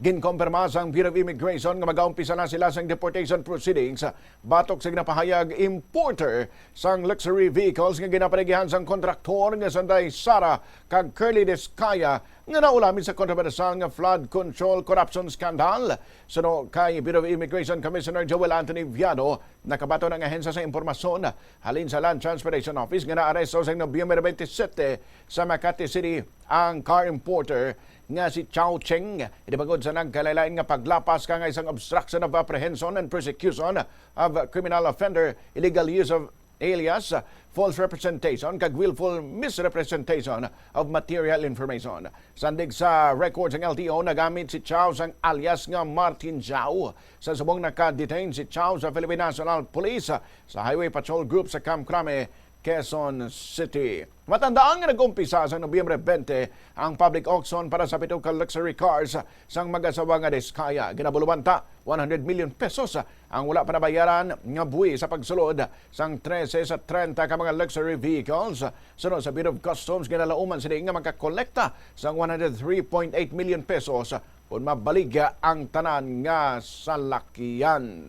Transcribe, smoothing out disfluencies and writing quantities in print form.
Ginkompirma sang Bureau of Immigration nga mag-aumpisa na sila sang deportation proceedings batok sa ginapahayag importer sang luxury vehicles nga ginapanigihan sang kontraktor nga sanday Sara kag Curly Discaya nga naulamin sa kontrobersal nga flood control corruption scandal. Suno kay Bureau of Immigration Commissioner Joel Anthony Viado, nakabato ng ahensya sa impormasyon halin sa Land Transportation Office nga naaresto sa Nobyembre 27 sa Makati City ang car importer nga si Chow Cheng. Idibagod sa nagkalalain nga paglapas ka nga isang obstruction of apprehension and prosecution of criminal offender, illegal use of alias, false representation, kag willful misrepresentation of material information. Sandig sa records ng LTO, nagamit si Chow sang alias nga Martin Zhao. Sa subong naka-detain si Chow sa Philippine National Police sa Highway Patrol Group sa Camp Crame, Quezon City. Matandaan nga nag-umpisa sa Nobyembre 20 ang public auction para sa 7 ka luxury cars sang mag-asawa nga Discaya. Ginabulubanta 100 million pesos ang wala pa nabayaran nga buwi sa pagsulod sang 13 sa 30 ka mga luxury vehicles. Sunod sa Bureau of Customs, ginalauman sila nga magkakolekta sang 103.8 million pesos kung mabaligya ang tanan nga salakyan.